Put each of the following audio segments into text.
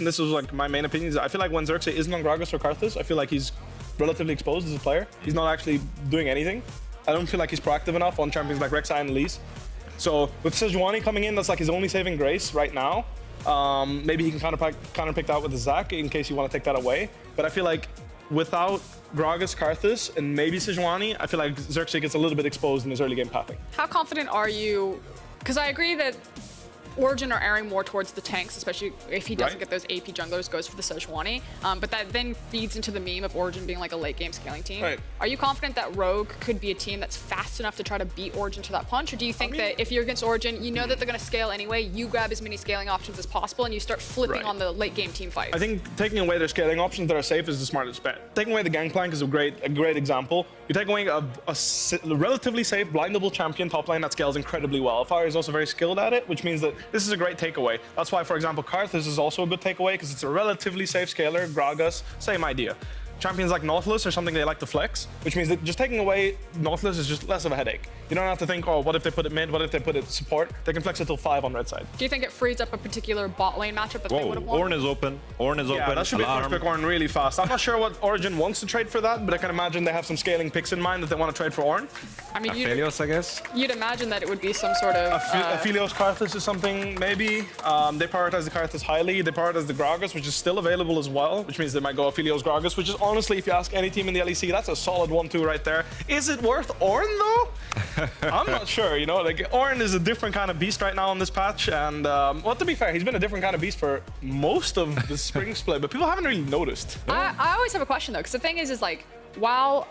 This was like my main opinion. Is I feel like when Xerxe isn't on Gragas or Karthus, I feel like he's relatively exposed as a player. He's not actually doing anything. I don't feel like he's proactive enough on champions like Xerxe and LEES. So with Sejuani coming in, that's like his only saving grace right now. Maybe he can counterpick that with the Zac in case you want to take that away. But I feel like without Gragas, Karthus, and maybe Sejuani, I feel like Xerxe gets a little bit exposed in his early game pathing. How confident are you? Because I agree that Origen are erring more towards the tanks, especially if he doesn't get those AP junglers, goes for the Sejuani. But that then feeds into the meme of Origen being like a late game scaling team. Right. Are you confident that Rogue could be a team that's fast enough to try to beat Origen to that punch? Or do you think that if you're against Origen, you know that they're going to scale anyway, you grab as many scaling options as possible and you start flipping on the late game team fights? I think taking away their scaling options that are safe is the smartest bet. Taking away the Gangplank is a great example. You take away a relatively safe blindable champion top lane that scales incredibly well. Alphari is also very skilled at it, which means that this is a great takeaway. That's why, for example, Karthus is also a good takeaway because it's a relatively safe scaler. Gragas, same idea. Champions like Nautilus are something they like to flex, which means that just taking away Nautilus is just less of a headache. You don't have to think, oh, what if they put it mid? What if they put it support? They can flex it till 5 on red side. Do you think it frees up a particular bot lane matchup that they would have won? Ornn is open. Ornn is open. Yeah, that should be first pick Ornn really fast. I'm not sure what Origen wants to trade for that, but I can imagine they have some scaling picks in mind that they want to trade for Ornn. I mean, APHELIOS, I guess. You'd imagine that it would be some sort of... APHELIOS Karthus is something, maybe. They prioritize the Karthus highly. They prioritize the Gragas, which is still available as well, which means they might go APHELIOS Gragas, which is honestly, if you ask any team in the LEC, that's a solid 1-2 right there. Is it worth Ornn though? I'm not sure, you know, like Ornn is a different kind of beast right now on this patch, and well, to be fair, he's been a different kind of beast for most of the spring split, but people haven't really noticed. I always have a question though, because the thing is like, while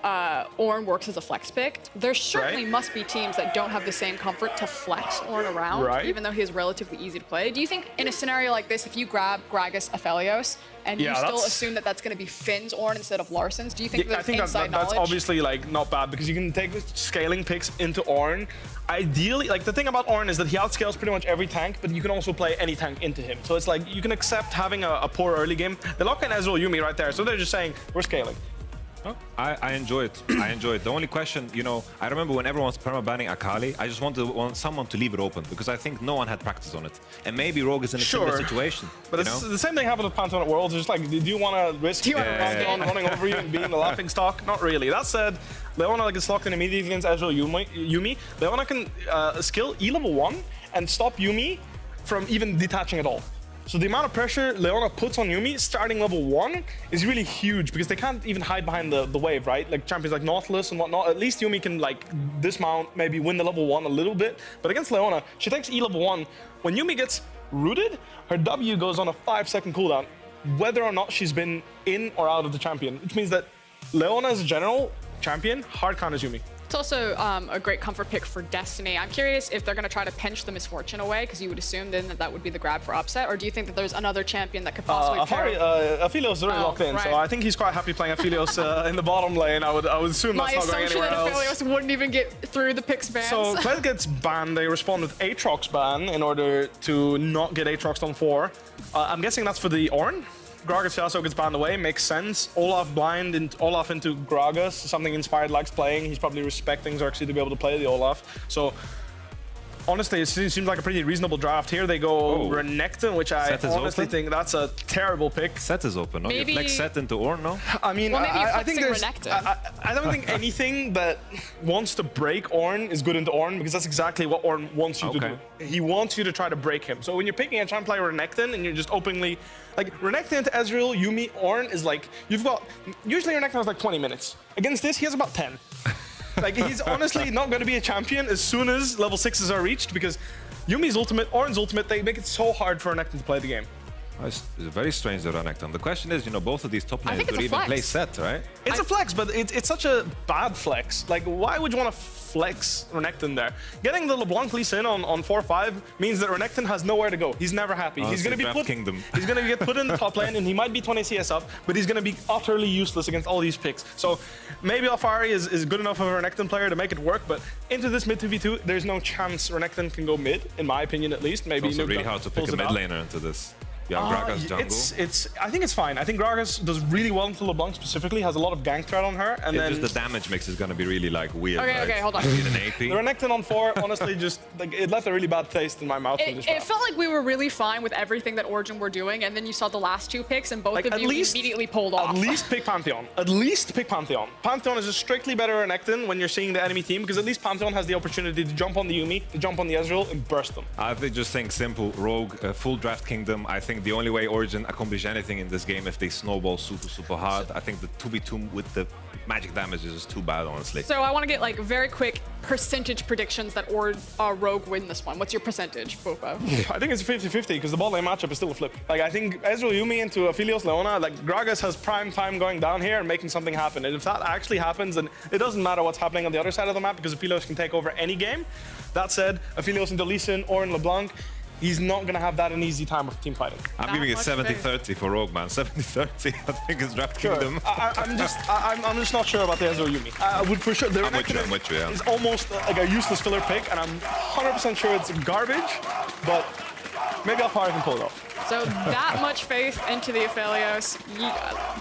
Ornn works as a flex pick, there certainly must be teams that don't have the same comfort to flex Ornn around, even though he is relatively easy to play. Do you think in a scenario like this, if you grab Gragas APHELIOS and you still assume that that's going to be Finn's Ornn instead of Larsen's, do you think I think that's obviously like not bad because you can take scaling picks into Ornn. Ideally, like the thing about Ornn is that he outscales pretty much every tank, but you can also play any tank into him. So it's like you can accept having a poor early game. They lock in EZREAL YUUMI right there, so they're just saying we're scaling. I enjoy it. I enjoy it. The only question, you know, I remember when everyone was perma-banning Akali, I just want someone to leave it open because I think no one had practice on it. And maybe Rogue is in a similar situation. But it's the same thing happened with Pantheon at Worlds. It's just like, do you want to risk running over you and being the laughing stock? Not really. That said, Leona gets locked in immediately against EZREAL YUUMI. Leona can skill E level 1 and stop YUUMI from even detaching at all. So the amount of pressure Leona puts on YUUMI starting level 1 is really huge because they can't even hide behind the wave, right? Like champions like Nautilus and whatnot, at least YUUMI can like dismount, maybe win the level 1 a little bit. But against Leona, she takes E level 1. When YUUMI gets rooted, her W goes on a 5-second cooldown, whether or not she's been in or out of the champion, which means that Leona as a general champion hard counters YUUMI. It's also a great comfort pick for Destiny. I'm curious if they're going to try to pinch the Misfortune away, because you would assume then that would be the grab for upset, or do you think that there's another champion that could possibly APHELIOS is already locked in, so I think he's quite happy playing APHELIOS in the bottom lane. I would assume that's not going anywhere else. My assumption that APHELIOS wouldn't even get through the picks ban. So Kled gets banned. They respond with Aatrox ban in order to not get Aatroxed on 4. I'm guessing that's for the Ornn. Gragas also gets banned away, makes sense. Olaf Olaf into Gragas, something Inspired likes playing. He's probably respecting Xerxe to be able to play the Olaf. So honestly, it seems like a pretty reasonable draft. Here they go Renekton, which I honestly think that's a terrible pick. Set is open, no? Maybe... You flex Set into Ornn, no? I mean, I think there's... I don't think anything that wants to break Ornn is good into Ornn, because that's exactly what Ornn wants you to do. He wants you to try to break him. So when you're picking a champ player Renekton and you're just openly... Like, Renekton into EZREAL, YUUMI, Ornn is like... You've got... Usually Renekton has like 20 minutes. Against this, he has about 10. Like, he's honestly not going to be a champion as soon as level 6s are reached, because YUUMI's ultimate, Ornn's ultimate, they make it so hard for Renekton to play the game. It's very strange that Renekton. The question is, you know, both of these top lanes could even play Set, right? It's a flex, but it's such a bad flex. Like, why would you want to flex Renekton there? Getting the LeBlanc LEE SIN on 4-5 means that Renekton has nowhere to go. He's never happy. He's going to be put. He's going to get put in the top lane, and he might be 20 CS up, but he's going to be utterly useless against all these picks. So maybe Alphari is good enough of a Renekton player to make it work, but into this mid 2v2, there's no chance Renekton can go mid, in my opinion at least. Maybe it's also really hard to pick a mid laner into this. You have Gragas jungle. I think it's fine. I think Gragas does really well into LeBlanc specifically, has a lot of gank threat on her, and then just the damage mix is going to be really like weird. Okay, right? okay, hold on. You need an AP. the Renekton on 4, honestly, just like it left a really bad taste in my mouth. It felt like we were really fine with everything that Origen were doing, and then you saw the last 2 picks, and both Like, of you immediately pulled off. At least pick Pantheon. At least pick Pantheon. Pantheon is a strictly better Renekton when you're seeing the enemy team, because at least Pantheon has the opportunity to jump on the YUUMI, to jump on the EZREAL, and burst them. I just think simple, Rogue, full draft kingdom. I think the only way Origen accomplish anything in this game if they snowball super hard. I think the 2v2 with the magic damage is just too bad, honestly. So I want to get like very quick percentage predictions that Rogue win this one. What's your percentage, Bopo? I think it's 50-50 because the bot lane matchup is still a flip. Like I think EZREAL YUUMI into APHELIOS LEONA, like Gragas has prime time going down here and making something happen. And if that actually happens, then it doesn't matter what's happening on the other side of the map because APHELIOS can take over any game. That said, APHELIOS into LEE SIN or in LeBlanc, he's not going to have that an easy time of team fighting. I'm giving it 70-30 for Rogue, man. 70-30, I think it's draft kingdom. I'm just not sure about the EZREAL YUUMI. I would for sure. The I'm with you, yeah. is almost like a useless filler pick, and I'm 100% sure it's garbage, but maybe Alphari can pull it off. So that much faith into the Aphelios.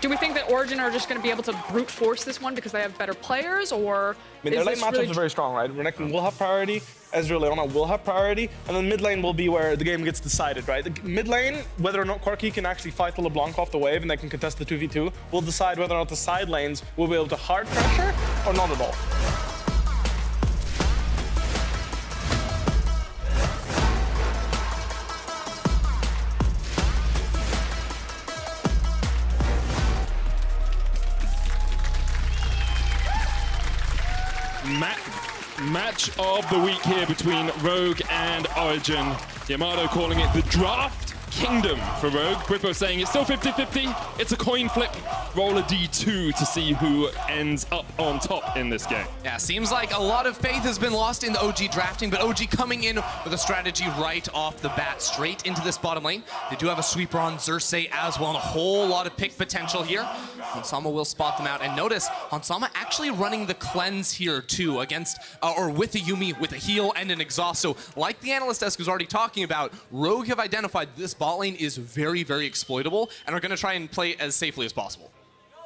Do we think that Origen are just going to be able to brute force this one because they have better players, or I mean, their lane matchups are very strong, right? Renekton will have priority, EZREAL LEONA will have priority, and then mid lane will be where the game gets decided, right? The mid lane, whether or not CORKI can actually fight the LeBlanc off the wave and they can contest the 2v2, will decide whether or not the side lanes will be able to hard pressure or not at all. Match of the week here between Rogue and Origen. Yamato calling it the draft kingdom for Rogue. Brippo saying it's still 50-50. It's a coin flip. Roll a D2 to see who ends up on top in this game. Yeah, seems like a lot of faith has been lost in the OG drafting, but OG coming in with a strategy right off the bat, straight into this bottom lane. They do have a sweeper on Xerxe as well, and a whole lot of pick potential here. Hansama will spot them out, and notice Hansama actually running the cleanse here too against, or with a YUUMI, with a heal and an exhaust. So like the analyst desk was already talking about, Rogue have identified this bot lane is very, very exploitable and are going to try and play as safely as possible.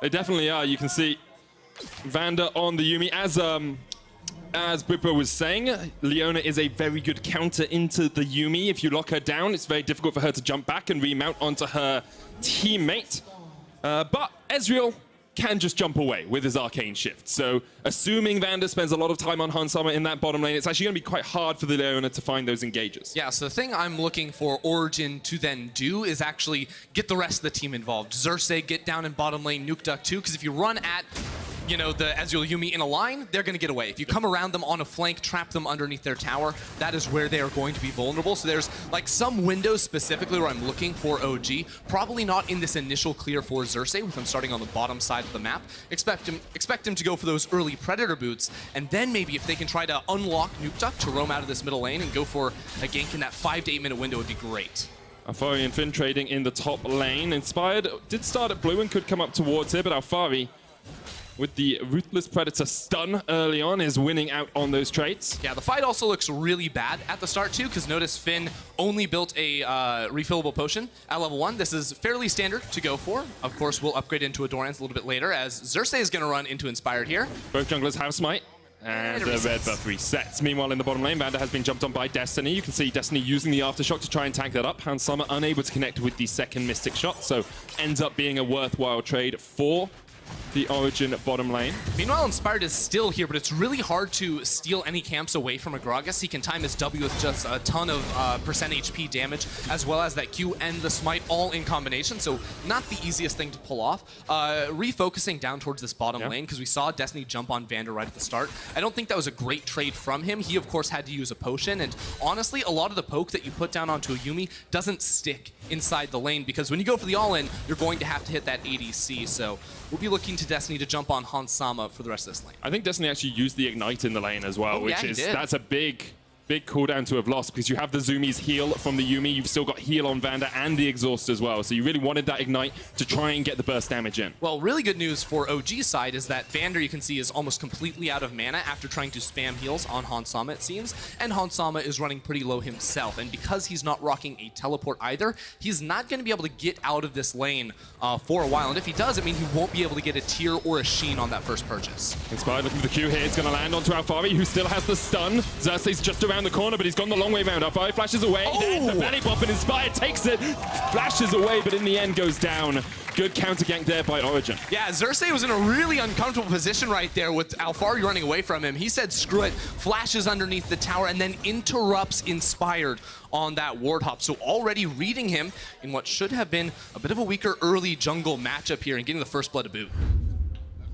They definitely are. You can see Vander on the YUUMI. As Brippo was saying, Leona is a very good counter into the YUUMI. If you lock her down, it's very difficult for her to jump back and remount onto her teammate. But EZREAL can just jump away with his arcane shift. So assuming Vander spends a lot of time on Hansama in that bottom lane, it's actually going to be quite hard for the Leona to find those engages. Yeah, so the thing I'm looking for Origen to then do is actually get the rest of the team involved. Xerxe, get down in bottom lane, Nukeduck too, because if you run at the EZREAL YUUMI in a line, they're going to get away. If you come around them on a flank, trap them underneath their tower, that is where they are going to be vulnerable. So there's like some windows specifically where I'm looking for OG. Probably not in this initial clear for Xerxe, with them starting on the bottom side of the map. Expect him to go for those early Predator boots, and then maybe if they can try to unlock Nukeduck to roam out of this middle lane and go for a gank in that 5 to 8 minute window would be great. Alphari and Finn trading in the top lane. Inspired did start at blue and could come up towards here, but Alphari, with the Ruthless Predator stun early on, is winning out on those traits. Yeah, the fight also looks really bad at the start too, because notice Finn only built a refillable potion at level 1. This is fairly standard to go for. Of course, we'll upgrade into a Doran's a little bit later, as Xerxe is going to run into Inspired here. Both junglers have Smite, and the red buff resets. Meanwhile, in the bottom lane, Vander has been jumped on by Destiny. You can see Destiny using the Aftershock to try and tank that up. Hansama unable to connect with the second Mystic Shot, so ends up being a worthwhile trade for the Origen bottom lane. Meanwhile, Inspired is still here, but it's really hard to steal any camps away from a Gragas. He can time his W with just a ton of percent HP damage, as well as that Q and the Smite all in combination, so not the easiest thing to pull off. Refocusing down towards this bottom lane, because we saw Destiny jump on Vander right at the start. I don't think that was a great trade from him. He, of course, had to use a potion, and honestly, a lot of the poke that you put down onto a YUUMI doesn't stick inside the lane, because when you go for the all-in, you're going to have to hit that ADC, so we'll be looking to Destiny to jump on Hansama for the rest of this lane. I think Destiny actually used the Ignite in the lane as well, which is, that's a big big cooldown to have lost because you have the Zoomies heal from the YUUMI. You've still got heal on Vander and the exhaust as well. So you really wanted that ignite to try and get the burst damage in. Well, really good news for OG's side is that Vander, you can see, is almost completely out of mana after trying to spam heals on Hansama, it seems. And Hansama is running pretty low himself. And because he's not rocking a teleport either, he's not going to be able to get out of this lane for a while. And if he does, it means he won't be able to get a tier or a sheen on that first purchase. Inspired looking for the Q here. It's going to land onto Alphari, who still has the stun. Xerxe's just around the corner, but he's gone the long way round. Alphari flashes away. There's the belly bump, and Inspired takes it, flashes away, but in the end goes down. Good counter gank there by Origen. Yeah, Xerxe was in a really uncomfortable position right there with Alphari running away from him. He said, screw it, flashes underneath the tower, and then interrupts Inspired on that ward hop. So already reading him in what should have been a bit of a weaker early jungle matchup here and getting the first blood to boot.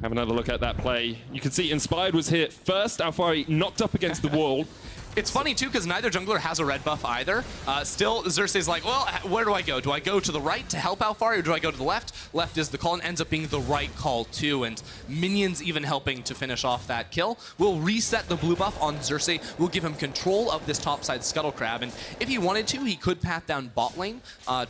Have another look at that play. You can see Inspired was hit first. Alphari knocked up against the wall. It's funny, too, because neither jungler has a red buff either. Still, Xerxe's like, well, where do I go? Do I go to the right to help Alphari, or do I go to the left? Left is the call, and ends up being the right call, too. And minions even helping to finish off that kill. We'll reset the blue buff on Xerxe. We'll give him control of this topside Scuttle Crab. And if he wanted to, he could path down bot lane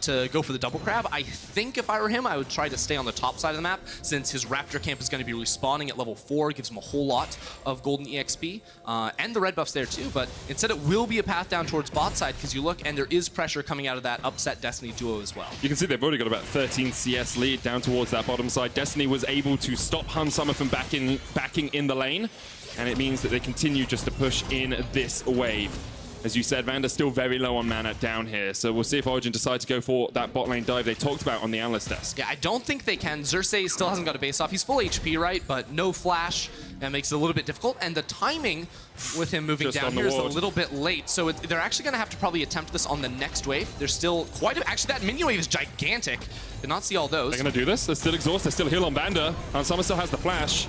to go for the double crab. I think if I were him, I would try to stay on the top side of the map, since his Raptor camp is going to be respawning at level 4. Gives him a whole lot of golden EXP. And the red buff's there, too, but instead, it will be a path down towards bot side because you look and there is pressure coming out of that upset Destiny duo as well. You can see they've already got about 13 CS lead down towards that bottom side. Destiny was able to stop Hansama from backing in the lane, and it means that they continue just to push in this wave. As you said, Vander's still very low on mana down here, so we'll see if Origen decide to go for that bot lane dive they talked about on the analyst desk. Yeah, I don't think they can. Xerxe still hasn't got a base off. He's full HP, right? But no flash. That makes it a little bit difficult. And the timing with him moving Just down here is a little bit late. So they're actually going to have to probably attempt this on the next wave. There's still quite a... Actually, that minion wave is gigantic. Did not see all those. They're going to do this. There's still exhaust. There's still heal on Vander. Hansama still has the flash.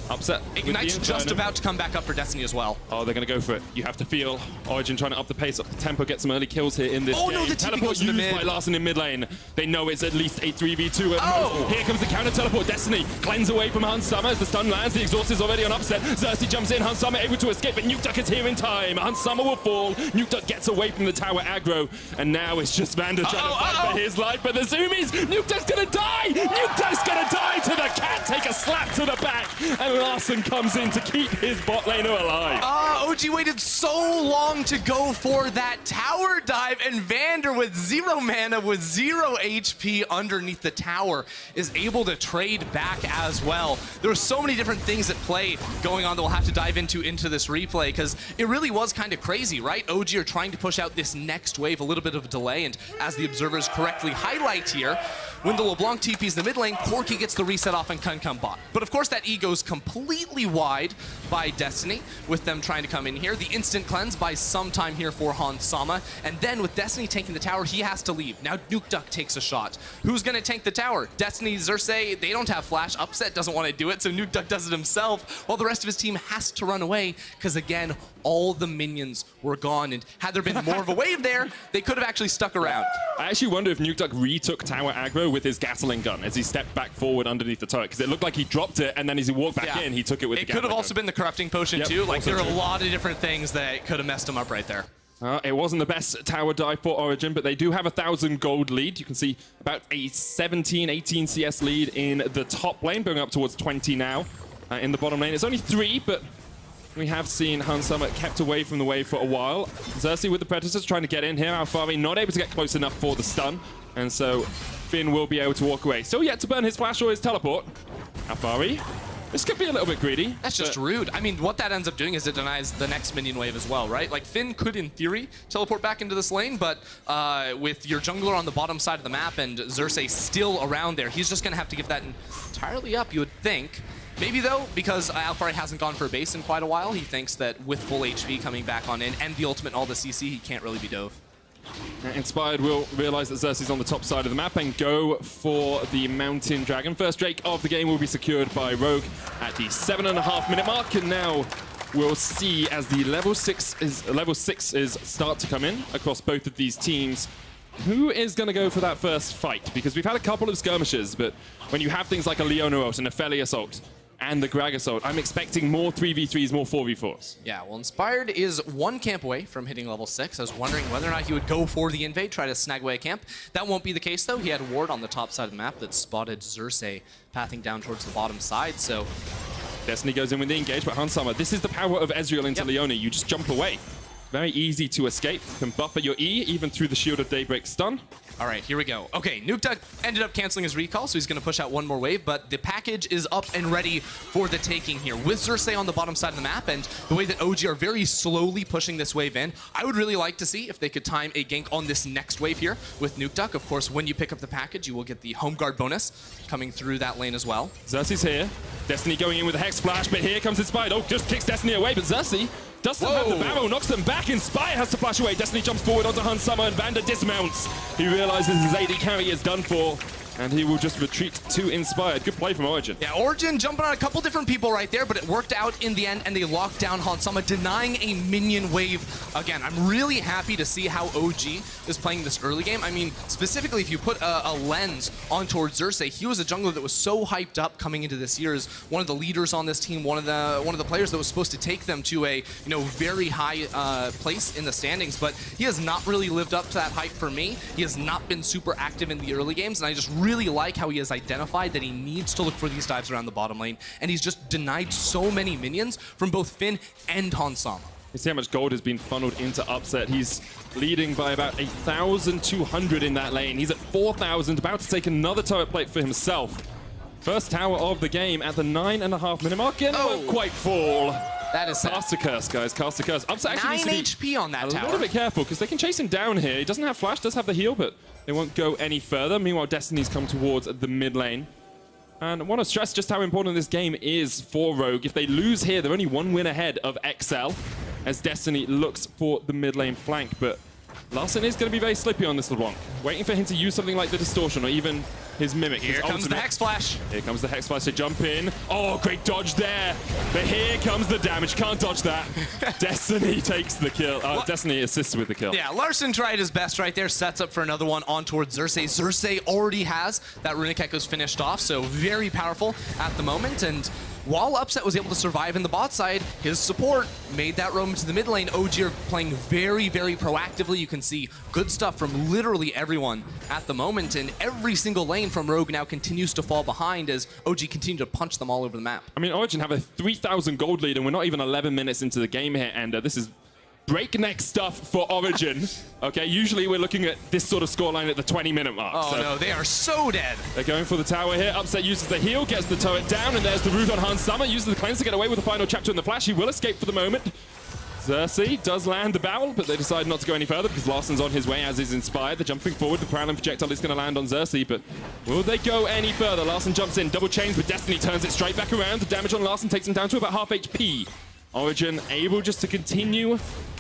Upset. Ignite's just about to come back up for Destiny as well. Oh, they're going to go for it. You have to feel Origen trying to up the pace, up the tempo, get some early kills here in this game. No, the teleport used by Larssen in mid lane. They know it's at least a 3v2 at most. Here comes the counter teleport. Destiny cleanse away from Hansama as the stun lands. The exhaust is already on upset. Xerxe jumps in. Hansama able to escape, but Nukeduck is here in time. Hansama will fall. Nukeduck gets away from the tower aggro, and now it's just Vander trying to fight for his life. But the Zoomies, Nukeduck's going to die. Nukeduck's going to die to the cat. Take a slap to the back, and Larssen comes in to keep his bot laner alive. OG waited so long to go for that tower dive, and Vander with 0 mana, with 0 HP underneath the tower, is able to trade back as well. There were so many different things at play going on that we'll have to dive into this replay, because it really was kind of crazy, right? OG are trying to push out this next wave, a little bit of a delay, and as the observers correctly highlight here, when the LeBlanc TP's in the mid lane, Corki gets the reset off and can come bot. But of course that E goes completely wide by Destiny, with them trying to come in here. The instant cleanse by some time here for Hansama, and then with Destiny taking the tower, he has to leave. Now Nukeduck takes a shot. Who's gonna tank the tower? Destiny, Xerxe, they don't have flash. Upset doesn't want to do it, so Nukeduck does it himself, while the rest of his team has to run away, because again, all the minions were gone, and had there been more of a wave there, they could have actually stuck around. I actually wonder if Nukeduck retook tower aggro with his Gatling gun as he stepped back forward underneath the turret, because it looked like he dropped it, and then as he walked back in, he took it with the Gatling gun. It could have also been the corrupting potion too. Like there are a lot of different things that could have messed him up right there. It wasn't the best tower dive for Origen, but they do have 1,000 gold lead. You can see about a 17, 18 CS lead in the top lane, going up towards 20 now in the bottom lane. It's only 3, but we have seen Hansama kept away from the wave for a while. Xerxe with the Predators trying to get in here. Alphari not able to get close enough for the stun, and so Finn will be able to walk away. Still yet to burn his flash or his teleport. Alphari, this could be a little bit greedy. That's just rude. I mean, what that ends up doing is it denies the next minion wave as well, right? Like, Finn could, in theory, teleport back into this lane, but with your jungler on the bottom side of the map and Xerxe still around there, he's just going to have to give that entirely up, you would think. Maybe, though, because Alphari hasn't gone for a base in quite a while, he thinks that with full HP coming back on in and the ultimate and all the CC, he can't really be dove. Inspired will realize that Xerxe's on the top side of the map and go for the Mountain Dragon. First Drake of the game will be secured by Rogue at the 7.5-minute mark, and now we'll see as the level 6s start to come in across both of these teams. Who is going to go for that first fight? Because we've had a couple of skirmishes, but when you have things like a LEONA ult and a APHELIOS ult, and the GRAGAS ult. I'm expecting more 3v3s, more 4v4s. Yeah, well, Inspired is 1 camp away from hitting level 6. I was wondering whether or not he would go for the invade, try to snag away a camp. That won't be the case, though. He had a ward on the top side of the map that spotted Xerxe pathing down towards the bottom side, so... Destiny goes in with the engage, but Hansama, this is the power of EZREAL into Leona. You just jump away. Very easy to escape. You can buffer your E, even through the Shield of Daybreak stun. All right, here we go. Okay, Nukeduck ended up canceling his recall, so he's going to push out one more wave, but the package is up and ready for the taking here. With Xerxe on the bottom side of the map, and the way that OG are very slowly pushing this wave in, I would really like to see if they could time a gank on this next wave here with Nukeduck. Of course, when you pick up the package, you will get the home guard bonus coming through that lane as well. Xerxe's here. Destiny going in with a Hex Flash, but here comes Inspired. Oh, just kicks Destiny away, but Xerxe doesn't have the barrel, knocks them back. Inspire has to flash away. Destiny jumps forward onto Hansama, and Vander dismounts. He realizes his AD carry is done for, and he will just retreat to Inspired. Good play from Origen. Yeah, Origen jumping on a couple different people right there, but it worked out in the end, and they locked down Hansama, denying a minion wave. Again, I'm really happy to see how OG is playing this early game. I mean, specifically, if you put a lens on towards Xerxe, he was a jungler that was so hyped up coming into this year as one of the leaders on this team, one of the players that was supposed to take them to a very high place in the standings. But he has not really lived up to that hype for me. He has not been super active in the early games, and I just really like how he has identified that he needs to look for these dives around the bottom lane, and he's just denied so many minions from both Finn and Hansama. You see how much gold has been funneled into Upset. He's leading by about 1,200 in that lane. He's at 4,000, about to take another turret plate for himself. First tower of the game at the 9.5 minute mark. It won't quite fall. That is Cast a curse, guys. Cast a curse. Upset actually 9 needs to be HP on that tower. a little bit careful because they can chase him down here. He doesn't have flash, does have the heal, but they won't go any further. Meanwhile, Destiny's come towards the mid lane. And I want to stress just how important this game is for Rogue. If they lose here, they're only 1 win ahead of XL as Destiny looks for the mid lane flank. But Larssen is going to be very slippy on this LeBlanc, waiting for him to use something like the Distortion or even his Mimic. Here comes the Hex Flash. Here comes the Hex Flash to jump in. Oh, great dodge there. But here comes the damage. Can't dodge that. Destiny takes the kill. Destiny assists with the kill. Yeah, Larssen tried his best right there. Sets up for another one on towards Xerxe. Xerxe already has that Runic Echoes finished off, so very powerful at the moment. And while Upset was able to survive in the bot side, his support made that roam into the mid lane. OG are playing very, very proactively. You can see good stuff from literally everyone at the moment, and every single lane from Rogue now continues to fall behind as OG continue to punch them all over the map. I mean, Origen have a 3,000 gold lead, and we're not even 11 minutes into the game here, and this is breakneck stuff for Origen. Okay, usually we're looking at this sort of scoreline at the 20-minute mark. Oh no, they are so dead. They're going for the tower here. Upset uses the heal, gets the turret down, and there's the root on Hansama. Uses the cleanse to get away with the final chapter in the flash. He will escape for the moment. Xerxe does land the barrel, but they decide not to go any further because Larsen's on his way, as is Inspired. They're jumping forward. The Prowling projectile is going to land on Xerxe, but will they go any further? Larssen jumps in, double chains, but Destiny turns it straight back around. The damage on Larssen takes him down to about half HP. Origen able just to continue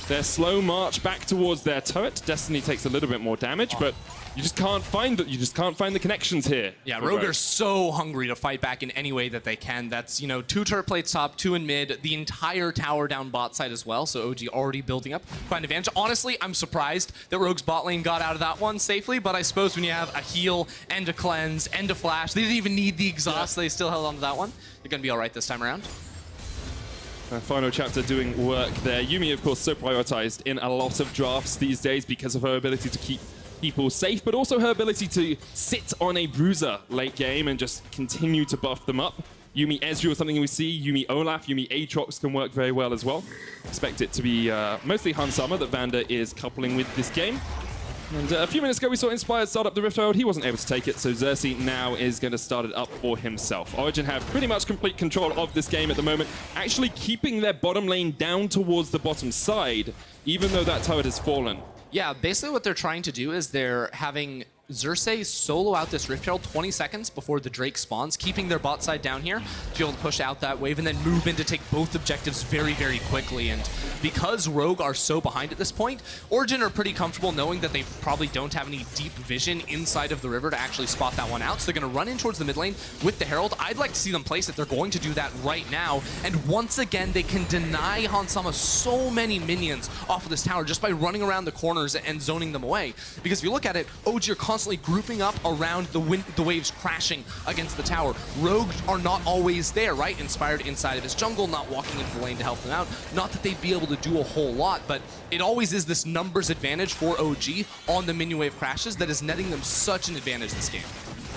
their slow march back towards their turret. Destiny takes a little bit more damage, but you just can't find the connections here. Yeah, Rogue are so hungry to fight back in any way that they can. That's 2 turret plates top, 2 in mid, the entire tower down bot side as well. So OG already building up quite an advantage. Honestly, I'm surprised that Rogue's bot lane got out of that one safely, but I suppose when you have a heal and a cleanse and a flash, they didn't even need the exhaust. They still held on to that one. They're going to be all right this time around. Final chapter doing work there. YUUMI, of course, so prioritized in a lot of drafts these days because of her ability to keep people safe, but also her ability to sit on a bruiser late game and just continue to buff them up. YUUMI EZREAL is something we see. YUUMI Olaf, YUUMI Aatrox can work very well as well. Expect it to be mostly Hansama that Vander is coupling with this game. And a few minutes ago, we saw Inspired start up the Rift Herald. He wasn't able to take it, so Xerxe now is going to start it up for himself. Origen have pretty much complete control of this game at the moment, actually keeping their bottom lane down towards the bottom side, even though that turret has fallen. Yeah, basically what they're trying to do is they're having Xerxe solo out this Rift Herald 20 seconds before the Drake spawns, keeping their bot side down here to be able to push out that wave and then move in to take both objectives very, very quickly. And because Rogue are so behind at this point, Origen are pretty comfortable knowing that they probably don't have any deep vision inside of the river to actually spot that one out. So they're going to run in towards the mid lane with the Herald. I'd like to see them place it. They're going to do that right now. And once again, they can deny Hansama so many minions off of this tower just by running around the corners and zoning them away. Because if you look at it, OG are constantly constantly grouping up around the waves crashing against the tower. Rogues are not always there, right? Inspired inside of his jungle, not walking into the lane to help them out. Not that they'd be able to do a whole lot, but it always is this numbers advantage for OG on the minion wave crashes that is netting them such an advantage this game.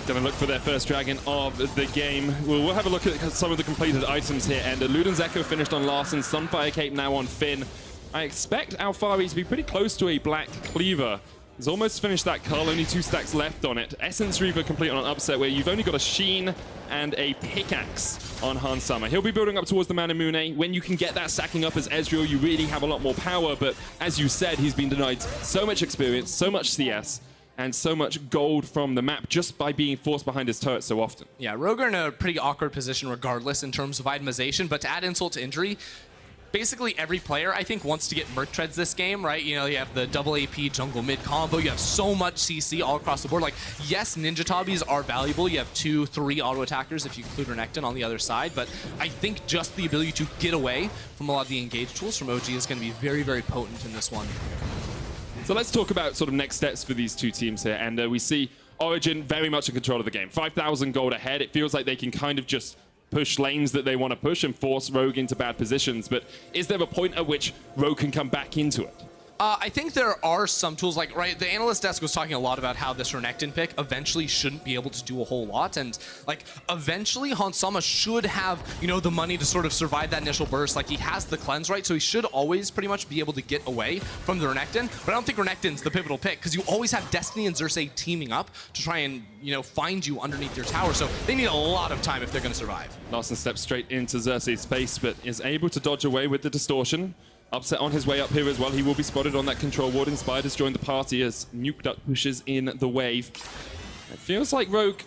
Going to look for their first dragon of the game. We'll have a look at some of the completed items here. And Luden's Echo finished on Larssen, Sunfire Cape now on Finn. I expect Alphari to be pretty close to a Black Cleaver. He's almost finished that cull, only 2 stacks left on it. Essence Reaver complete on an upset where you've only got a Sheen and a Pickaxe on Hans Summer. He'll be building up towards the Manamune. When you can get that stacking up as EZREAL, you really have a lot more power. But as you said, he's been denied so much experience, so much CS, and so much gold from the map just by being forced behind his turret so often. Yeah, Rogue are in a pretty awkward position regardless in terms of itemization, but to add insult to injury, basically every player, I think, wants to get Merc Treads this game, right? You know, you have the double AP jungle mid combo, you have so much CC all across the board. Like, yes, Ninja Tabis are valuable. You have 2, 3 auto attackers if you include RENEKTON on the other side, but I think just the ability to get away from a lot of the engage tools from OG is going to be very, very potent in this one. So let's talk about sort of next steps for these two teams here. And we see Origen very much in control of the game. 5,000 gold ahead. It feels like they can kind of just push lanes that they want to push and force Rogue into bad positions. But is there a point at which Rogue can come back into it? I think there are some tools, like, right, the analyst desk was talking a lot about how this RENEKTON pick eventually shouldn't be able to do a whole lot, and, like, eventually Hans Summer should have, you know, the money to sort of survive that initial burst. Like, he has the cleanse, right, so he should always pretty much be able to get away from the RENEKTON, but I don't think RENEKTON's the pivotal pick, because you always have Destiny and Xerxe teaming up to try and, you know, find you underneath your tower, so they need a lot of time if they're going to survive. Larssen steps straight into Xerxe's face, but is able to dodge away with the distortion. Upset on his way up here as well. He will be spotted on that control ward. Inspired has joined the party as Nukeduck pushes in the wave. It feels like Rogue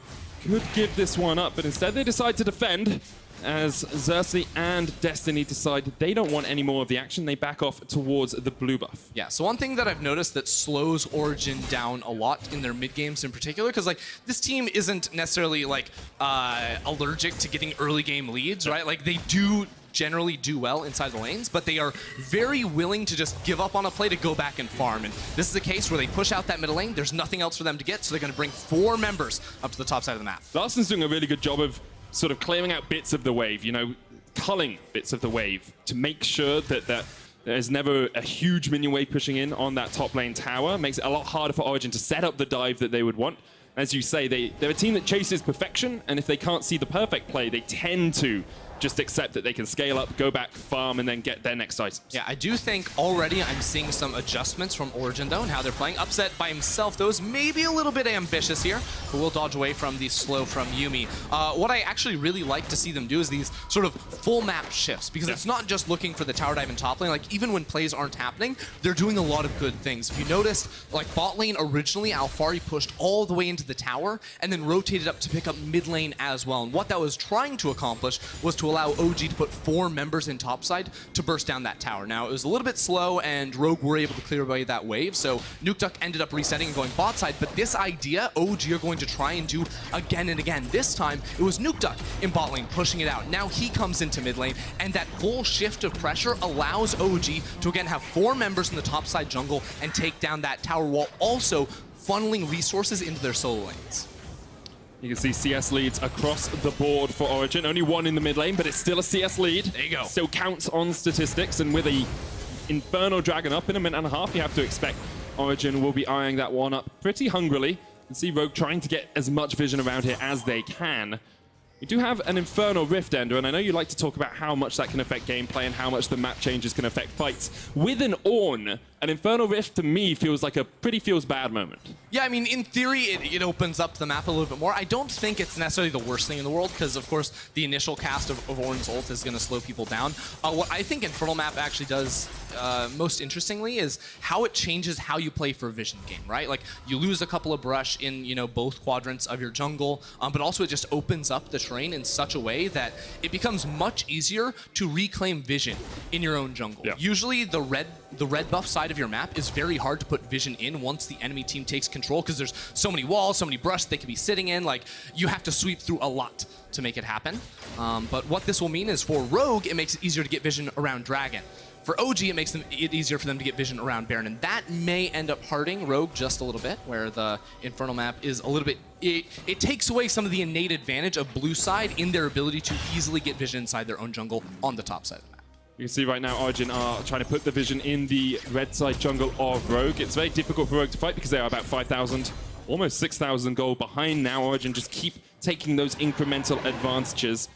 could give this one up, but instead they decide to defend as Xerxe and Destiny decide they don't want any more of the action. They back off towards the blue buff. Yeah, so one thing that I've noticed that slows Origen down a lot in their mid games in particular, because like this team isn't necessarily like allergic to getting early game leads, right? Like they do generally do well inside the lanes, but they are very willing to just give up on a play to go back and farm. And this is a case where they push out that middle lane. There's nothing else for them to get, so they're going to bring 4 members up to the top side of the map. Larssen's doing a really good job of sort of clearing out bits of the wave, you know, culling bits of the wave to make sure that there's never a huge minion wave pushing in on that top lane tower. Makes it a lot harder for Origen to set up the dive that they would want. As you say, they're a team that chases perfection, and if they can't see the perfect play, they tend to just accept that they can scale up, go back, farm, and then get their next items. Yeah, I do think already I'm seeing some adjustments from Origen, though, and how they're playing. Upset by himself, though, is maybe a little bit ambitious here, but we'll dodge away from the slow from YUUMI. What I actually really like to see them do is these sort of full map shifts, because it's not just looking for the tower dive and top lane. Like, even when plays aren't happening, they're doing a lot of good things. If you noticed, like, bot lane originally, Alphari pushed all the way into the tower, and then rotated up to pick up mid lane as well. And what that was trying to accomplish was to allow OG to put 4 members in topside to burst down that tower. Now, it was a little bit slow, and Rogue were able to clear away that wave, so Nukeduck ended up resetting and going bot side, but this idea, OG are going to try and do again and again. This time, it was Nukeduck in bot lane pushing it out. Now he comes into mid lane, and that full shift of pressure allows OG to again have 4 members in the topside jungle and take down that tower while also funneling resources into their solo lanes. You can see CS leads across the board for Origen. Only 1 in the mid lane, but it's still a CS lead. There you go. Still counts on statistics, and with a Infernal Dragon up in a minute and a half, you have to expect Origen will be eyeing that one up pretty hungrily. You can see Rogue trying to get as much vision around here as they can. We do have an Infernal Rift, Ender, and I know you like to talk about how much that can affect gameplay and how much the map changes can affect fights. With an Ornn, an Infernal Rift to me feels like a pretty feels bad moment. Yeah, I mean, in theory, it opens up the map a little bit more. I don't think it's necessarily the worst thing in the world, because, of course, the initial cast of Ornn's ult is going to slow people down. What I think Infernal Map actually does most interestingly is how it changes how you play for a vision game, right? Like, you lose a couple of brush in, you know, both quadrants of your jungle, but also it just opens up the terrain in such a way that it becomes much easier to reclaim vision in your own jungle. Yeah. Usually the red buff side of your map is very hard to put vision in once the enemy team takes control, because there's so many walls, so many brush they could be sitting in. Like, you have to sweep through a lot to make it happen. But what this will mean is for Rogue, it makes it easier to get vision around Dragon. For OG, it makes it easier for them to get vision around Baron, and that may end up hurting Rogue just a little bit, where the Infernal map is a little bit... It takes away some of the innate advantage of blue side in their ability to easily get vision inside their own jungle on the top side of the map. You can see right now Origen are trying to put the vision in the red side jungle of Rogue. It's very difficult for Rogue to fight because they are about 5,000, almost 6,000 gold behind now. Origen just keep taking those incremental advantages.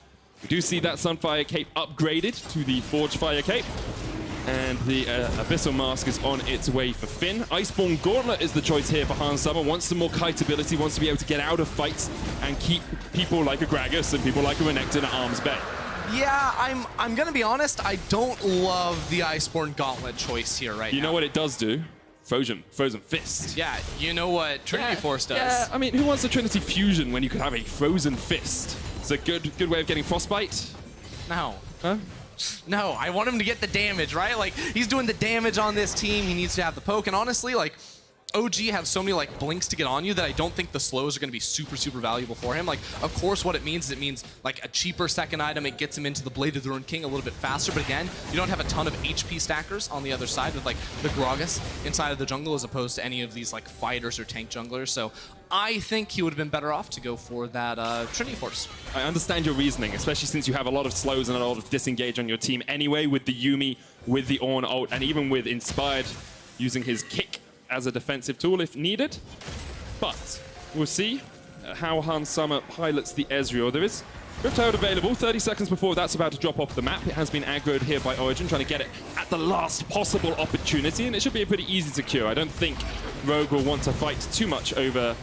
We do see that Sunfire Cape upgraded to the Forge Fire Cape. And the Abyssal Mask is on its way for Finn. Iceborne Gauntlet is the choice here for Hans Summer. Wants some more kite ability, wants to be able to get out of fights and keep people like a GRAGAS and people like a Renekton at arm's bay. Yeah, I'm gonna be honest, I don't love the Iceborne Gauntlet choice here right now. You know what it does do? Frozen Fist. Yeah, you know what Trinity Force does. Yeah, I mean, who wants a Trinity Fusion when you could have a Frozen Fist? It's a good way of getting Frostbite. No. Huh? No, I want him to get the damage, right? Like, he's doing the damage on this team. He needs to have the poke. And honestly, like, OG have so many, like, blinks to get on you that I don't think the slows are going to be super, super valuable for him. Like, of course, what it means is it means, like, a cheaper second item. It gets him into the Blade of the Ruined King a little bit faster. But again, you don't have a ton of HP stackers on the other side with, like, the GRAGAS inside of the jungle as opposed to any of these, like, fighters or tank junglers. So I think he would have been better off to go for that Trinity Force. I understand your reasoning, especially since you have a lot of slows and a lot of disengage on your team anyway with the YUUMI, with the Ornn ult, and even with Inspired using his kick as a defensive tool if needed. But we'll see how Hans Summer pilots the EZREAL. There is Rift Herald available 30 seconds before that's about to drop off the map. It has been aggroed here by Origen, trying to get it at the last possible opportunity, and it should be a pretty easy to cure. I don't think Rogue will want to fight too much over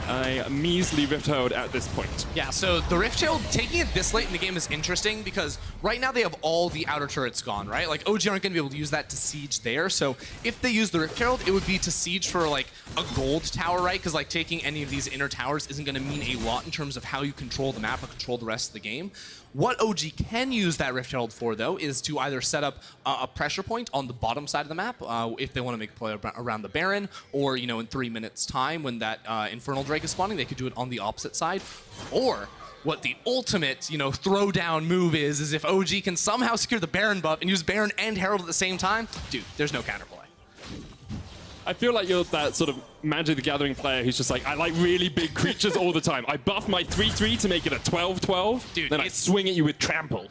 a measly Rift Herald at this point. Yeah, so the Rift Herald, taking it this late in the game is interesting because right now they have all the outer turrets gone, right? Like, OG aren't going to be able to use that to siege there, so if they use the Rift Herald, it would be to siege for, like, a gold tower, right? Because, like, taking any of these inner towers isn't going to mean a lot in terms of how you control the map or control the rest of the game. What OG can use that Rift Herald for, though, is to either set up a pressure point on the bottom side of the map if they want to make a play around the Baron, or, you know, in 3 minutes' time when that Infernal Drake is spawning, they could do it on the opposite side. Or what the ultimate, you know, throwdown move is if OG can somehow secure the Baron buff and use Baron and Herald at the same time, dude, there's no counterplay. I feel like you're that sort of Magic the Gathering player who's just like, I like really big creatures all the time. I buff my 3/3 to make it a 12/12, dude, then I swing at you with Trample.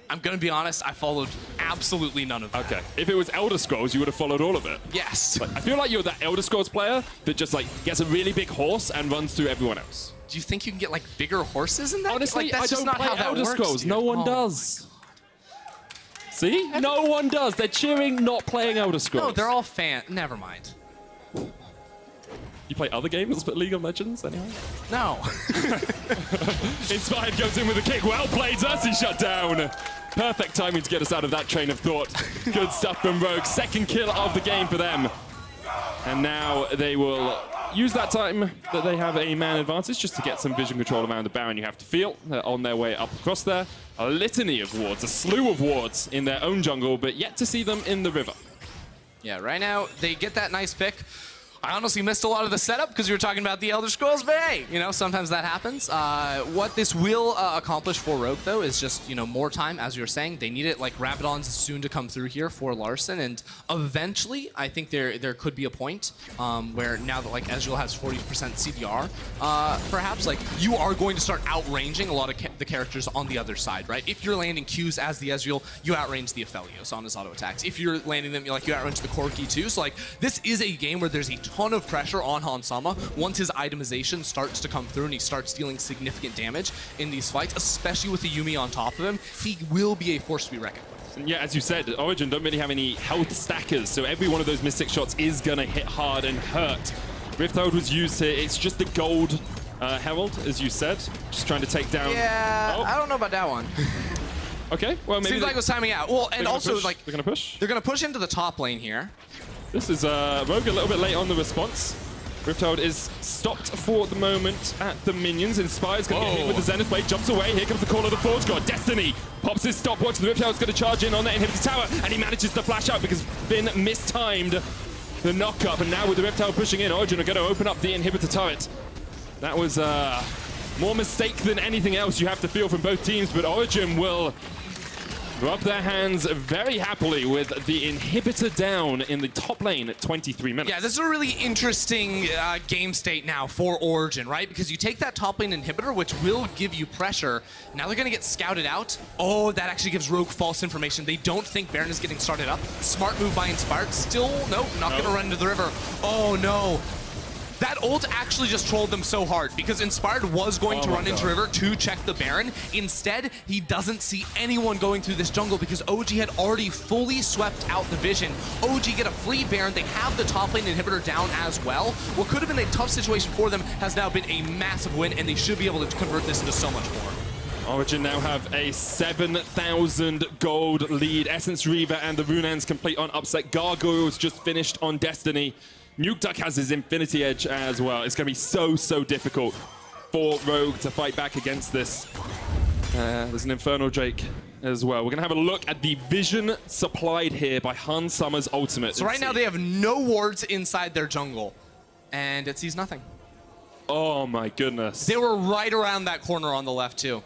I'm gonna be honest, I followed absolutely none of that. Okay, if it was Elder Scrolls, you would have followed all of it. Yes. But I feel like you're that Elder Scrolls player that just like gets a really big horse and runs through everyone else. Do you think you can get like bigger horses in that? Honestly, like, that's I just don't not play how that Elder works, Scrolls. dude. No one does. See? No one does. They're cheering not playing Elder Scrolls. No, they're all fan. Never mind. You play other games but League of Legends anyway? No. Inspired goes in with a kick. Well played, Xerxe shut down. Perfect timing to get us out of that train of thought. Good stuff from Rogue. Second kill of the game for them. And now they will use that time that they have a man advantage just to get some vision control around the Baron. You have to feel they're on their way up across there. A litany of wards, a slew of wards in their own jungle, but yet to see them in the river. Yeah, right now they get that nice pick. I honestly missed a lot of the setup because we were talking about the Elder Scrolls, but hey, you know, sometimes that happens. What this will accomplish for Rogue, though, is just, you know, more time, as you were saying. They need it, like, Rabadon's soon to come through here for Larssen, and eventually, I think there could be a point where now that, like, EZREAL has 40% CDR, perhaps, like, you are going to start outranging a lot of the characters on the other side, right? If you're landing Qs as the EZREAL, you outrange the APHELIOS on his auto attacks. If you're landing them, you outrange the CORKI, too. So, like, this is a game where there's a ton of pressure on Hans Summer once his itemization starts to come through and he starts dealing significant damage in these fights, especially with the YUUMI on top of him. He will be a force to be reckoned with. Yeah, as you said, Origen don't really have any health stackers, so every one of those Mystic shots is going to hit hard and hurt. Rift Herald was used here. It's just the gold Herald, as you said, just trying to take down... Yeah, I don't know about that one. Okay, well, maybe... Seems like it was timing out. Well, and also, push. like... They're going to push? They're going to push into the top lane here. This is Rogue a little bit late on the response. Rift Herald is stopped for the moment at the minions. Inspired's going to get hit with the Zenith Blade, jumps away. Here comes the call of the Forge God. Destiny pops his stopwatch. The Rift Herald's going to charge in on that inhibitor tower, and he manages to flash out because Finn mistimed the knock-up. And now with the Rift Herald pushing in, Origen are going to open up the inhibitor turret. That was more mistake than anything else you have to feel from both teams, but Origen will rub their hands very happily with the inhibitor down in the top lane at 23 minutes. Yeah, this is a really interesting game state now for Origen, right? Because you take that top lane inhibitor, which will give you pressure. Now they're going to get scouted out. Oh, that actually gives Rogue false information. They don't think Baron is getting started up. Smart move by Inspired. Still, nope, not going to run into the river. Oh, no. That ult actually just trolled them so hard because Inspired was going to run into river to check the Baron. Instead, he doesn't see anyone going through this jungle because OG had already fully swept out the vision. OG get a free Baron. They have the top lane inhibitor down as well. What could have been a tough situation for them has now been a massive win, and they should be able to convert this into so much more. Origen now have a 7,000 gold lead. Essence Reaver and the Rune's complete on upset. Gargoyles just finished on Destiny. Nukeduck has his Infinity Edge as well. It's going to be so difficult for Rogue to fight back against this. There's an Infernal Drake as well. We're going to have a look at the vision supplied here by Hans Summer's ultimate. So right now they have no wards inside their jungle, and it sees nothing. Oh my goodness. They were right around that corner on the left too.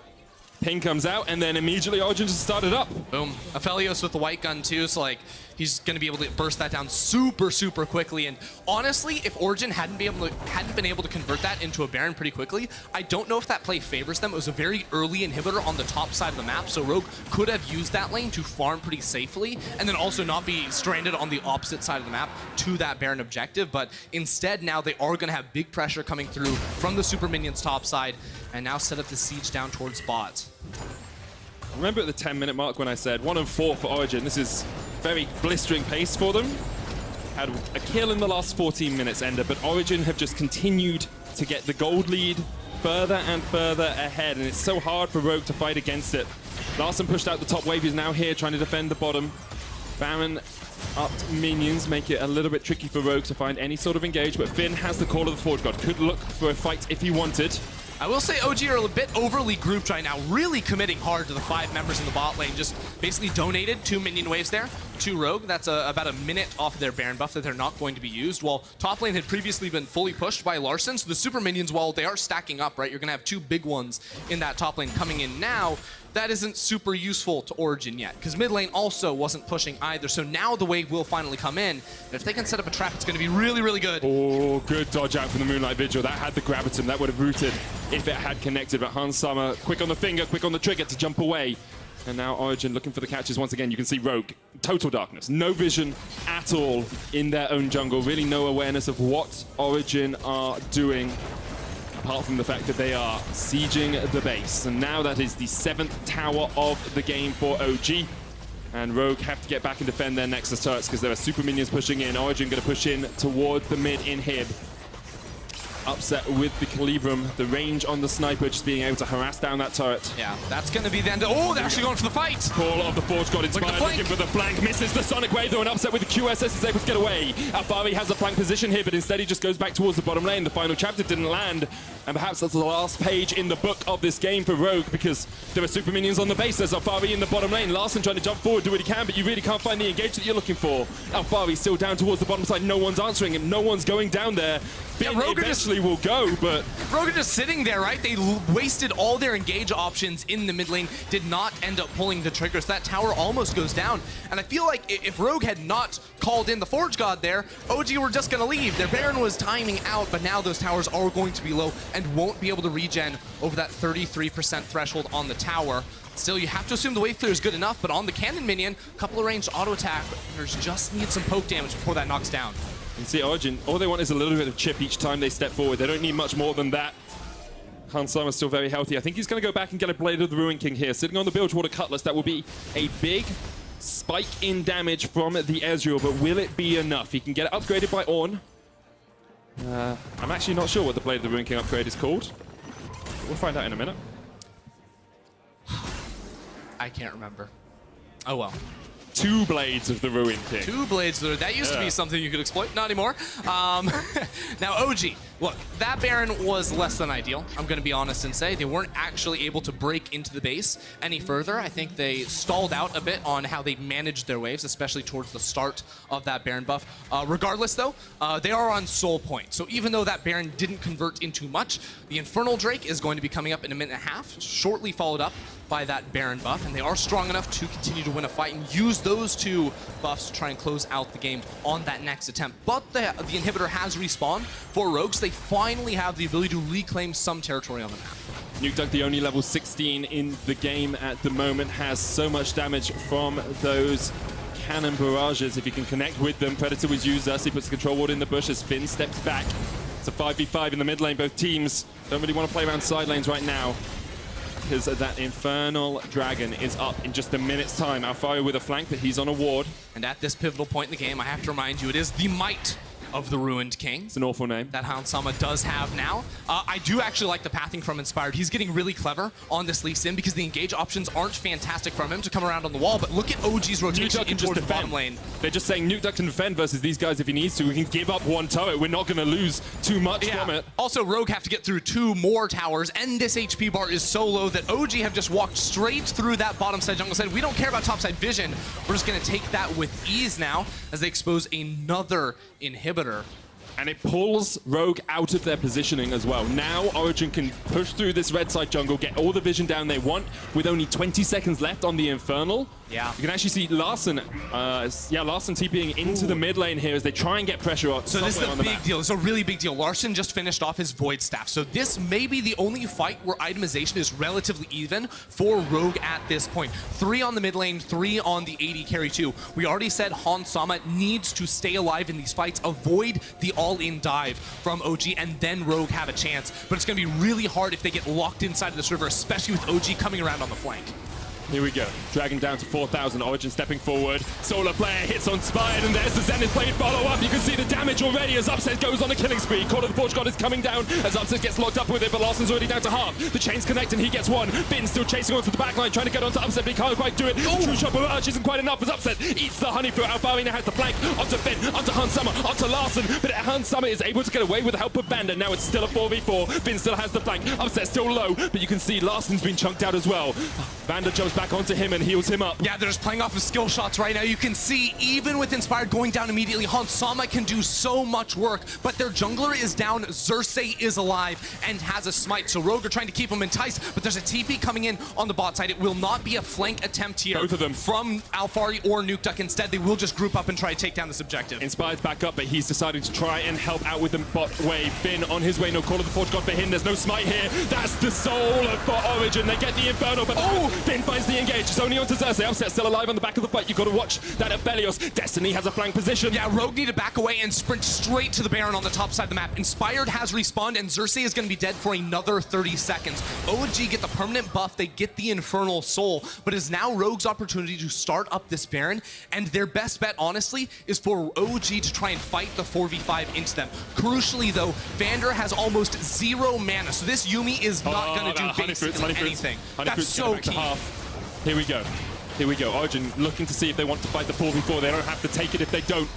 Ping comes out, and then immediately Origen just started up. Boom. APHELIOS with the white gun too, so like he's going to be able to burst that down super quickly. And honestly, if Origen hadn't been able to convert that into a Baron pretty quickly, I don't know if that play favors them. It was a very early inhibitor on the top side of the map, so Rogue could have used that lane to farm pretty safely, and then also not be stranded on the opposite side of the map to that Baron objective. But instead, now they are going to have big pressure coming through from the super minions top side, and now set up the siege down towards bot. Remember at the 10-minute mark when I said 1-4 for Origen. This is very blistering pace for them. Had a kill in the last 14 minutes, Ender, but Origen have just continued to get the gold lead further and further ahead, and it's so hard for Rogue to fight against it. Larssen pushed out the top wave. He's now here trying to defend the bottom. Baron upped minions, make it a little bit tricky for Rogue to find any sort of engage, but Finn has the Call of the Forge God. Could look for a fight if he wanted. I will say OG are a bit overly grouped right now, really committing hard to the 5 members in the bot lane. Just basically donated 2 minion waves there to Rogue. That's about a minute off their Baron buff that they're not going to be used. While top lane had previously been fully pushed by Larssen, so the super minions, while they are stacking up, right, you're going to have 2 big ones in that top lane coming in now. That isn't super useful to Origen yet, because mid lane also wasn't pushing either. So now the wave will finally come in. And if they can set up a trap, it's going to be really good. Oh, good dodge out from the Moonlight Vigil. That had the graviton. That would have rooted if it had connected. But Hans Summer, quick on the finger, quick on the trigger to jump away. And now Origen looking for the catches once again. You can see Rogue, total darkness. No vision at all in their own jungle. Really no awareness of what Origen are doing, apart from the fact that they are sieging the base. And now that is the 7th tower of the game for OG. And Rogue have to get back and defend their Nexus turrets because there are super minions pushing in. Origen going to push in towards the mid inhib. Upset with the Calibrum, the range on the sniper just being able to harass down that turret. Yeah, that's going to be the end. Oh, they're actually going for the fight. Call of the Forge God Inspired, looking for the flank, misses the Sonic Wave, though, and upset with the QSS is able to get away. Alphari has a flank position here, but instead he just goes back towards the bottom lane. The final chapter didn't land, and perhaps that's the last page in the book of this game for Rogue, because there are super minions on the base. There's Alphari in the bottom lane. Larssen trying to jump forward, do what he can, but you really can't find the engage that you're looking for. Alphari still down towards the bottom side. No one's answering him. No one's going down there. Yeah, Rogue eventually will go, but Rogue are just sitting there, right? They wasted all their engage options in the mid lane, did not end up pulling the trigger, so that tower almost goes down. And I feel like if Rogue had not called in the Forge God there, OG were just going to leave. Their Baron was timing out, but now those towers are going to be low and won't be able to regen over that 33% threshold on the tower. Still, you have to assume the wave clear is good enough, but on the cannon minion, a couple of ranged auto attackers just need some poke damage before that knocks down. You see Origen, all they want is a little bit of chip each time they step forward. They don't need much more than that. Hans Summer's still very healthy. I think he's going to go back and get a Blade of the Ruin King here. Sitting on the Bilgewater Cutlass, that will be a big spike in damage from the EZREAL, but will it be enough? He can get it upgraded by Ornn. I'm actually not sure what the Blade of the Ruin King upgrade is called. We'll find out in a minute. I can't remember. Oh well. 2 Blades of the Ruin King. 2 Blades of the That used to be something you could exploit. Not anymore. Now OG, Look, that Baron was less than ideal, I'm going to be honest and say. They weren't actually able to break into the base any further. I think they stalled out a bit on how they managed their waves, especially towards the start of that Baron buff. Regardless, though, they are on soul point. So even though that Baron didn't convert into much, the Infernal Drake is going to be coming up in a minute and a half, shortly followed up by that Baron buff, and they are strong enough to continue to win a fight and use those two buffs to try and close out the game on that next attempt. But the inhibitor has respawned for Rogue, so they finally have the ability to reclaim some territory on the map. Nukeduck, the only level 16 in the game at the moment, has so much damage from those cannon barrages. If you can connect with them, Predator was used. Xerxe puts the control ward in the bush as Finn steps back. It's a 5v5 in the mid lane. Both teams don't really want to play around side lanes right now, because that Infernal Dragon is up in just a minute's time. Alphari with a flank, but he's on a ward. And at this pivotal point in the game, I have to remind you, it is the might of the Ruined King. It's an awful name. That Hans does have now. I do actually like the pathing from Inspired. He's getting really clever on this Lee Sin because the engage options aren't fantastic from him to come around on the wall, but look at OG's rotation in towards the bottom lane. They're just saying Nukeduck can defend versus these guys if he needs to. We can give up one turret. We're not going to lose too much from it. Also, Rogue have to get through 2 more towers, and this HP bar is so low that OG have just walked straight through that bottom side jungle side. We don't care about top side vision. We're just going to take that with ease now as they expose another inhibitor. And it pulls Rogue out of their positioning as well. Now Origen can push through this red side jungle, get all the vision down they want with only 20 seconds left on the Infernal. Yeah. You can actually see Larssen, Larssen TPing into the mid lane here as they try and get pressure on. So this is a big deal. It's a really big deal. Larssen just finished off his Void Staff. So this may be the only fight where itemization is relatively even for Rogue at this point. 3 on the mid lane, 3 on the AD carry too. We already said Hans needs to stay alive in these fights, avoid the all-in dive from OG, and then Rogue have a chance. But it's going to be really hard if they get locked inside of this river, especially with OG coming around on the flank. Here we go. Dragging down to 4,000. Origen stepping forward. Solar player hits on Inspired, and there's the Zenith Blade follow-up. You can see the damage already as Upset goes on a killing spree. Call of the Forge God is coming down as Upset gets locked up with it, but Larsen's already down to half. The chains connect, and he gets one. Finn still chasing onto the back line, trying to get onto Upset, but he can't quite do it. True Shot Barrage isn't quite enough as Upset eats the honey fruit. Alphari now has the flank onto Finn, onto Hans, onto Larssen, but Hans is able to get away with the help of Vander. Now it's still a 4v4. Finn still has the flank. Upset still low, but you can see Larsen's been chunked out as well. Vander jumps back onto him and heals him up. Yeah, they're just playing off of skill shots right now. You can see, even with Inspired going down immediately, Hans can do so much work, but their jungler is down. Xerxe is alive and has a smite, so Rogue are trying to keep him enticed, but there's a TP coming in on the bot side. It will not be a flank attempt here. Both of them. From Alphari or Nukeduck. Instead, they will just group up and try to take down this objective. Inspired's back up, but he's decided to try and help out with the bot wave. Finn on his way. No Call of the Forge God for him. There's no smite here. That's the soul of Origen. They get the Infernal, but Finn finds the engage. It's only onto Xerxe. Upset still alive on the back of the fight. You've got to watch that APHELIOS. Destiny has a flank position. Yeah, Rogue need to back away and sprint straight to the Baron on the top side of the map. Inspired has respawned, and Xerxe is going to be dead for another 30 seconds. OG get the permanent buff. They get the Infernal Soul, but it's now Rogue's opportunity to start up this Baron, and their best bet, honestly, is for OG to try and fight the 4v5 into them. Crucially, though, Vander has almost 0 mana, so this YUUMI is not going to do basically anything. That's so key. Here we go. Here we go. Origen looking to see if they want to fight the 4v4. They don't have to take it if they don't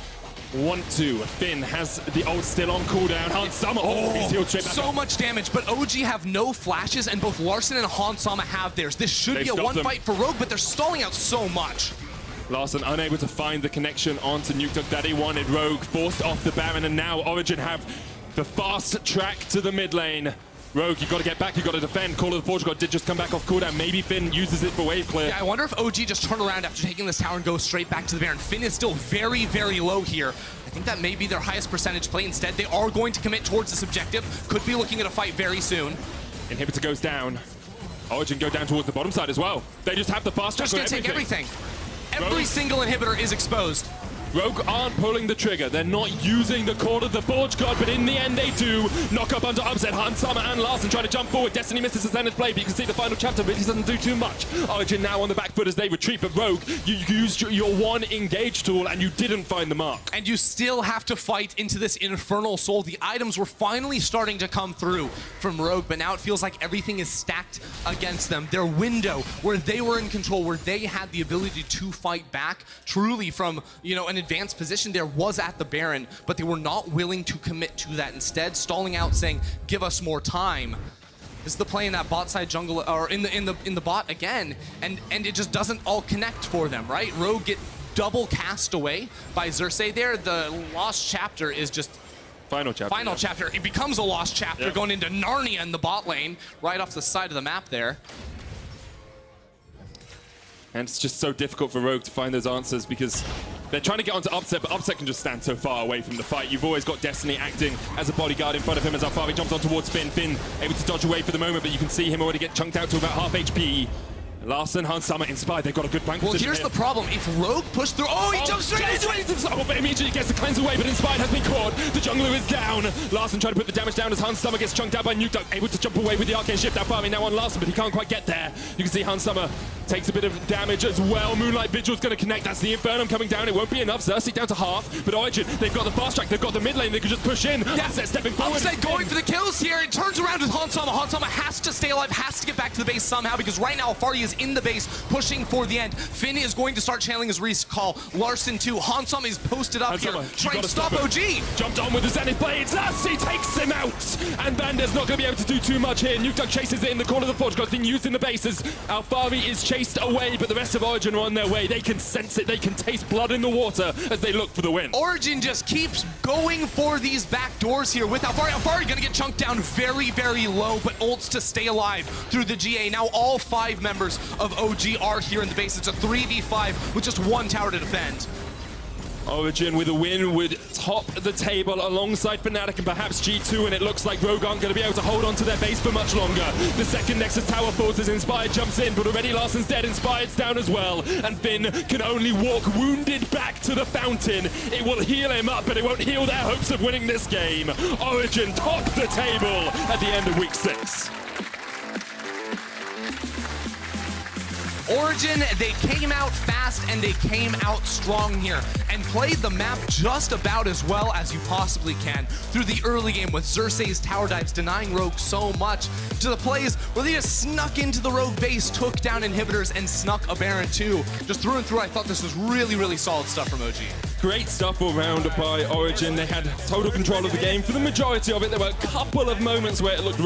want to. Finn has the ult still on cooldown. Hans he's healed straight back so up. much damage, but OG have no flashes, and both Larssen and Hans have theirs. This should be a one fight for Rogue, but they're stalling out so much. Larssen unable to find the connection onto Nukeduck that he wanted. Rogue forced off the Baron, and now Origen have the fast track to the mid lane. Rogue, you got to get back, you got to defend. Call of the Forge God did just come back off cooldown. Maybe Finn uses it for wave clear. Yeah, I wonder if OG just turn around after taking this tower and go straight back to the Baron. Finn is still very, very low here. I think that may be their highest percentage play. Instead, they are going to commit towards this objective. Could be looking at a fight very soon. Inhibitor goes down. Origen go down towards the bottom side as well. They just have the fast track. Just gonna take everything. Every single inhibitor is exposed. Rogue aren't pulling the trigger. They're not using the Call of the Forge God, but in the end they do. Knock up under Upset. Hans and Larssen trying to jump forward. Destiny misses the Zenith play, but you can see the final chapter, but he doesn't do too much. Origen now on the back foot as they retreat, but Rogue, you used your one engage tool and you didn't find the mark. And you still have to fight into this Infernal Soul. The items were finally starting to come through from Rogue, but now it feels like everything is stacked against them. Their window, where they were in control, where they had the ability to fight back, truly from, an advanced position there was at the Baron, but they were not willing to commit to that. Instead, stalling out, saying, "Give us more time." This is the play in that bot side jungle, or in the bot again, and it just doesn't all connect for them, right? Rogue get double cast away by Xerxe there. The lost chapter is just Final chapter. It becomes a lost chapter going into Narnia in the bot lane, right off the side of the map there. And it's just so difficult for Rogue to find those answers because they're trying to get onto Upset, but Upset can just stand so far away from the fight. You've always got Destiny acting as a bodyguard in front of him as Alphari jumps on towards Finn. Finn able to dodge away for the moment, but you can see him already get chunked out to about half HP. Larssen, Hans, Inspired, they've got a good flank position. Well, here's the problem. If Rogue pushed through... Oh, he jumps straight into it! But immediately gets the cleanse away, but Inspired has been caught. The jungler is down. Larssen trying to put the damage down as Hans Summer gets chunked out by Nukeduck, able to jump away with the arcane shift. Alphari now on Larssen, but he can't quite get there. You can see Hans Summer takes a bit of damage as well. Moonlight Vigil's going to connect. That's the Infernum coming down. It won't be enough. Xerxe down to half, but Origen, they've got the fast track. They've got the mid lane. They can just push in. Upset stepping forward. Upset going for the kills here. It turns around with Hans Summer. Hans Summer has to stay alive, has to get back to the base somehow, because right now Alphari is in the base, pushing for the end. Finn is going to start channeling his recall. Larssen too. Hans Summer is posted up here, trying to stop OG. Jumped on with the Zenith Blades. Xerxe takes him out. And Vander's not going to be able to do too much here. Nukeduck chases it in the corner of the forge. Got been used in the bases. Alphari is chased away, but the rest of Origen are on their way. They can sense it. They can taste blood in the water as they look for the win. Origen just keeps going for these back doors here with Alphari. Alphari going to get chunked down very, very low, but ults to stay alive through the GA. Now all 5 members of OG are here in the base. It's a 3v5 with just 1 tower to defend. Origen with a win would top the table alongside Fnatic and perhaps G2, and it looks like Rogue aren't going to be able to hold on to their base for much longer. The second Nexus tower falls as Inspired jumps in, but already Larsen's dead. Inspired's down as well, and Finn can only walk wounded back to the fountain. It will heal him up, but it won't heal their hopes of winning this game. Origen top the table at the end of week 6. Origen, they came out fast and they came out strong here and played the map just about as well as you possibly can through the early game with Xerxe's tower dives denying Rogue so much, to the plays where they just snuck into the Rogue base, took down inhibitors, and snuck a Baron too. Just through and through, I thought this was really, really solid stuff from OG. Great stuff all round by Origen. They had total control of the game for the majority of it. There were a couple of moments where it looked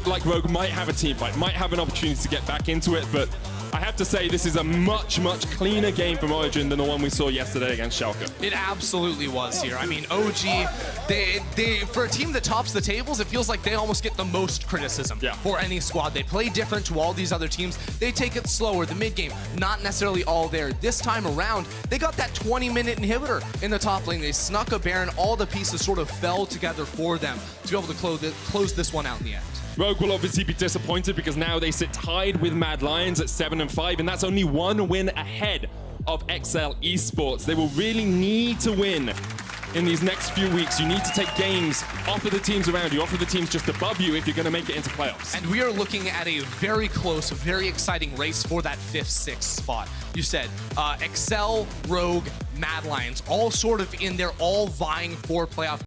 like Rogue might have a team fight, might have an opportunity to get back into it, but I have to say this is a much, much cleaner game from Origen than the one we saw yesterday against Schalke. It absolutely was here. I mean, OG, they for a team that tops the tables, it feels like they almost get the most criticism for any squad. They play different to all these other teams. They take it slower. The mid game, not necessarily all there. This time around, they got that 20-minute inhibitor in the top lane. They snuck a Baron. All the pieces sort of fell together for them to be able to close this one out in the end. Rogue will obviously be disappointed because now they sit tied with Mad Lions at 7 and 5, and that's only 1 win ahead of XL Esports. They will really need to win in these next few weeks. You need to take games off of the teams around you, off of the teams just above you if you're going to make it into playoffs. And we are looking at a very close, very exciting race for that 5th, 6th spot. You said XL, Rogue, Mad Lions, all sort of in there, all vying for playoff